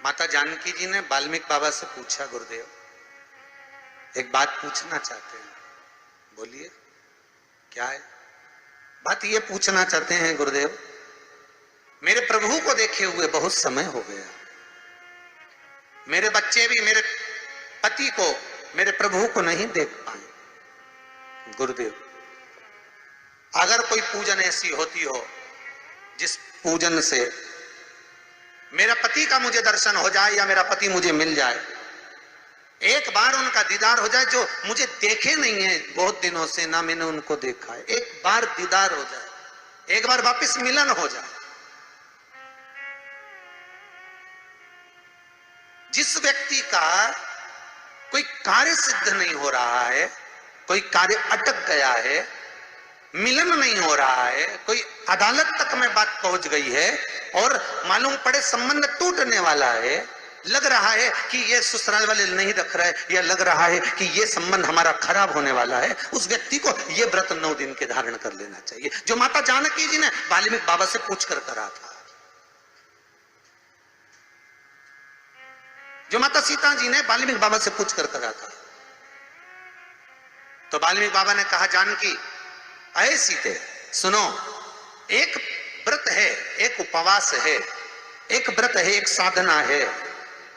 माता जानकी जी ने वाल्मीकि बाबा से पूछा, गुरुदेव एक बात पूछना चाहते हैं। बोलिए, क्या है बात? ये पूछना चाहते हैं गुरुदेव, मेरे प्रभु को देखे हुए बहुत समय हो गया, मेरे बच्चे भी मेरे पति को, मेरे प्रभु को नहीं देख पाए। गुरुदेव, अगर कोई पूजन ऐसी होती हो जिस पूजन से मेरा पति का मुझे दर्शन हो जाए या मेरा पति मुझे मिल जाए, एक बार उनका दीदार हो जाए, जो मुझे देखे नहीं है बहुत दिनों से, ना मैंने उनको देखा है, एक बार दीदार हो जाए, एक बार वापस मिलन हो जाए। जिस व्यक्ति का कोई कार्य सिद्ध नहीं हो रहा है, कोई कार्य अटक गया है, मिलन नहीं हो रहा है, कोई अदालत तक में बात पहुंच गई है और मालूम पड़े संबंध टूटने वाला है, लग रहा है कि ये ससुराल वाले नहीं रख रहे, या लग रहा है कि ये संबंध हमारा खराब होने वाला है, उस व्यक्ति को ये व्रत 9 दिन के धारण कर लेना चाहिए, जो माता जानकी जी ने वाल्मीकि बाबा से पूछ कर करा था, जो माता सीता जी ने वाल्मीकि बाबा से पूछ कर करा था। तो वाल्मीकि बाबा ने कहा, जानकी अये सीते सुनो, एक व्रत है, एक उपवास है, एक व्रत है, एक साधना है,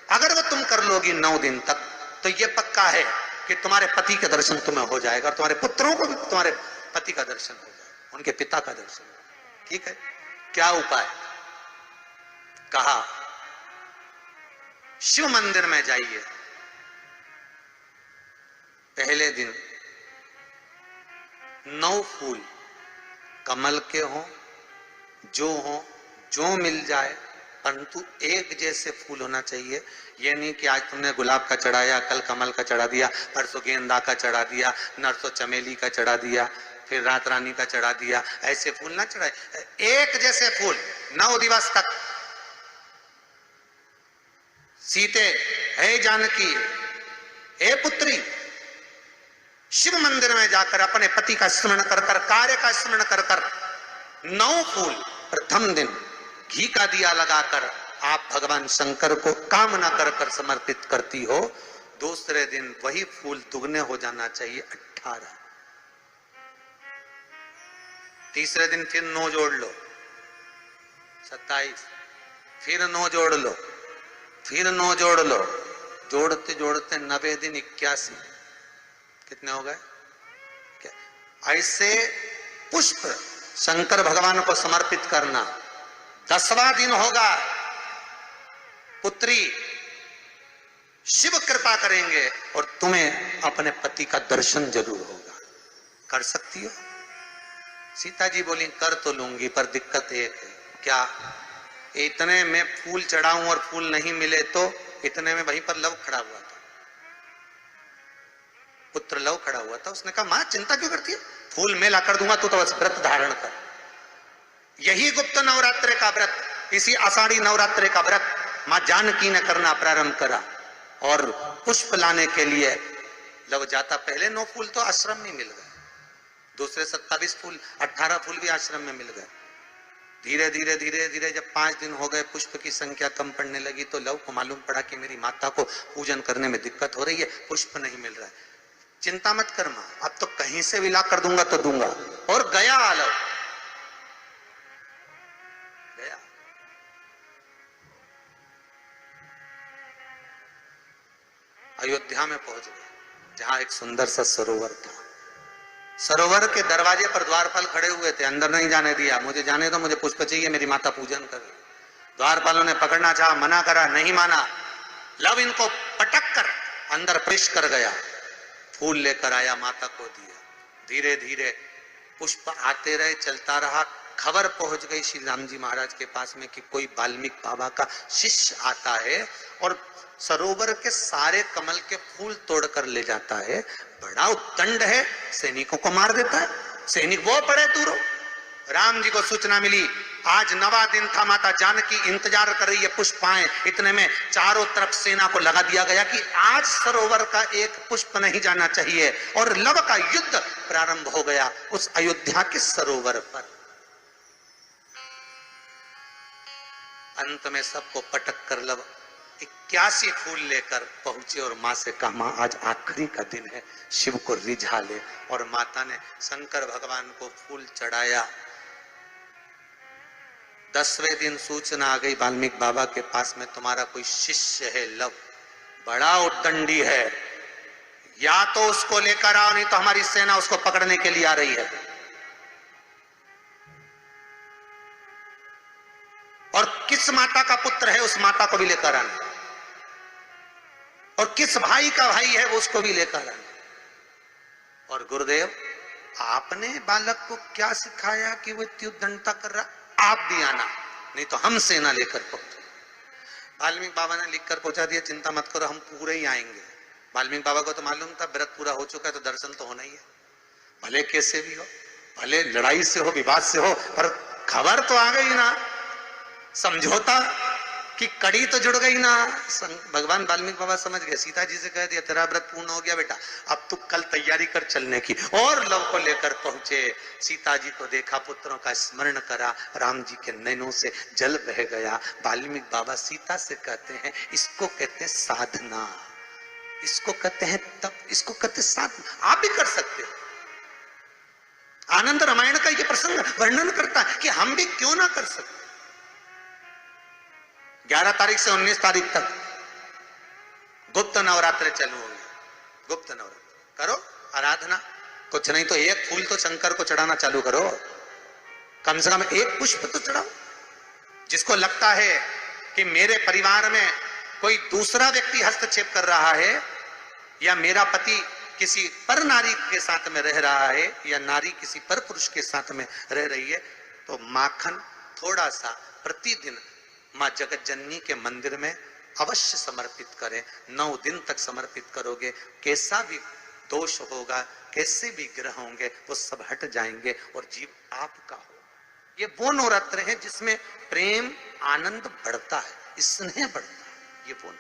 अगर वो तुम कर लोगी 9 दिन तक तो ये पक्का है कि तुम्हारे पति का दर्शन तुम्हें हो जाएगा और तुम्हारे पुत्रों को भी तुम्हारे पति का दर्शन हो जाएगा, उनके पिता का दर्शन हो जाएगा। ठीक है, क्या उपाय? कहा शिव मंदिर में जाइए, पहले दिन 9 फूल कमल के हों, जो मिल जाए, परंतु एक जैसे फूल होना चाहिए। ये नहीं कि आज तुमने गुलाब का चढ़ाया, कल कमल का चढ़ा दिया, परसों गेंदा का चढ़ा दिया, नरसों चमेली का चढ़ा दिया, फिर रात रानी का चढ़ा दिया, ऐसे फूल ना चढ़ाए, एक जैसे फूल 9 दिवस तक। सीते, हे जानकी, हे पुत्री, शिव मंदिर में जाकर अपने पति का स्मरण कर कर, कार्य का स्मरण कर कर 9 फूल प्रथम दिन घी का दिया लगाकर आप भगवान शंकर को कामना कर कर समर्पित करती हो, दूसरे दिन वही फूल दुगने हो जाना चाहिए 18। तीसरे दिन फिर 9 जोड़ लो 27, फिर 9 जोड़ लो, फिर 9 जोड़ लो, जोड़ते जोड़ते 90 दिन 81, कितने हो गए? ऐसे पुष्प शंकर भगवान को समर्पित करना। 10वां दिन होगा, पुत्री शिव कृपा करेंगे और तुम्हें अपने पति का दर्शन जरूर होगा। कर सकती हो? सीता जी बोली, कर तो लूंगी, पर दिक्कत एक है। क्या? इतने में फूल चढ़ाऊं और फूल नहीं मिले तो? इतने में वहीं पर लव खड़ा हुआ था, पुत्र लव खड़ा हुआ था। उसने कहा, मां चिंता क्यों करती है, फूल मैं ला कर दूंगा, तू तो बस व्रत धारण कर। यही गुप्त नवरात्रि का व्रत, इसी आषाढ़ी नवरात्रि का व्रत मां जानकी ने करना प्रारंभ करा और पुष्प लाने के लिए लव जाता। पहले 9 फूल तो आश्रम में मिल गए, दूसरे 27 फूल, 18 फूल भी आश्रम में मिल गए। धीरे धीरे धीरे धीरे जब 5 दिन हो गए, पुष्प की संख्या कम पड़ने लगी, तो लव को मालूम पड़ा कि मेरी माता को पूजन करने में दिक्कत हो रही है, पुष्प नहीं मिल रहा है। चिंता मत कर मां, अब तो कहीं से भी ला कर दूंगा तो दूंगा। और गया लव, गया। अयोध्या में पहुंच गए, जहां एक सुंदर सा सरोवर था। सरोवर के दरवाजे पर द्वारपाल खड़े हुए थे, अंदर नहीं जाने दिया। मुझे जाने दो, मुझे पुष्प चाहिए, मेरी माता पूजन कर रही। द्वारपालों ने पकड़ना चाहा, मना करा, नहीं माना। लव इनको पटक कर अंदर प्रवेश कर गया, फूल लेकर आया, माता को दिया। धीरे धीरे पुष्प आते रहे, चलता रहा। खबर पहुंच गई श्री राम जी महाराज के पास में कि कोई वाल्मीकि बाबा का शिष्य आता है और सरोवर के सारे कमल के फूल तोड़कर ले जाता है। बड़ा उद्दंड है, सैनिकों को मार देता है। सैनिक वो पड़े दूरों। राम जी को सूचना मिली, आज 9वां दिन था, माता जानकी इंतजार कर रही है पुष्प आए। इतने में चारों तरफ सेना को लगा दिया गया कि आज सरोवर का एक पुष्प नहीं जाना चाहिए, और लव का युद्ध प्रारंभ हो गया उस अयोध्या के सरोवर पर। अंत में सबको पटक कर लव 81 फूल लेकर पहुंचे और माँ से कहा, माँ आज आखिरी का दिन है, शिव को रिझा ले। और माता ने शंकर भगवान को फूल चढ़ाया। 10वें दिन सूचना आ गई वाल्मीकि बाबा के पास में, तुम्हारा कोई शिष्य है लव, बड़ा उद्दंडी है, या तो उसको लेकर आओ, नहीं तो हमारी सेना उसको पकड़ने के लिए आ रही है। और किस माता का पुत्र है उस माता को भी लेकर आना, और किस भाई का भाई है वो उसको भी लेकर आना। और गुरुदेव आपने बालक को क्या सिखाया कि वो इतनी उद्दंडता कर रहा, आप भी आना, नहीं तो हम सेना लेकर पहुंचे। वाल्मीकि बाबा ने लिखकर पहुंचा दिया, चिंता मत करो हम पूरे ही आएंगे। वाल्मीकि बाबा को तो मालूम था व्रत पूरा हो चुका है तो दर्शन तो होना ही है, भले कैसे भी हो, भले लड़ाई से हो, विवाद से हो, पर खबर तो आ गई ना, समझौता की कड़ी तो जुड़ गई ना। भगवान वाल्मीकि बाबा समझ गए, सीता जी से कह दिया तेरा व्रत पूर्ण हो गया बेटा, अब तू कल तैयारी कर चलने की। और लव को लेकर पहुंचे, सीता जी को देखा, पुत्रों का स्मरण करा, राम जी के नैनों से जल बह गया। वाल्मीकि बाबा सीता से कहते हैं, इसको कहते हैं साधना, इसको कहते हैं तप, इसको कहते हैं साधना। आप भी कर सकते हो। आनंद रामायण का ये प्रसंग वर्णन करता है कि हम भी क्यों ना कर सकते। 11 तारीख से 19 तारीख तक गुप्त नवरात्र चालू होंगे। गुप्त नवरात्र करो, आराधना, कुछ नहीं तो एक फूल तो शंकर को चढ़ाना चालू करो, कम से कम एक पुष्प तो चढ़ाओ। जिसको लगता है कि मेरे परिवार में कोई दूसरा व्यक्ति हस्तक्षेप कर रहा है, या मेरा पति किसी पर नारी के साथ में रह रहा है, या नारी किसी पर पुरुष के साथ में रह रही है, तो माखन थोड़ा सा प्रतिदिन मां जगत जननी के मंदिर में अवश्य समर्पित करें। 9 दिन तक समर्पित करोगे, कैसा भी दोष होगा, कैसे भी ग्रह होंगे, वो सब हट जाएंगे और जीव आपका हो। ये वो नवरात्र है जिसमें प्रेम आनंद बढ़ता है, स्नेह बढ़ता है, ये वो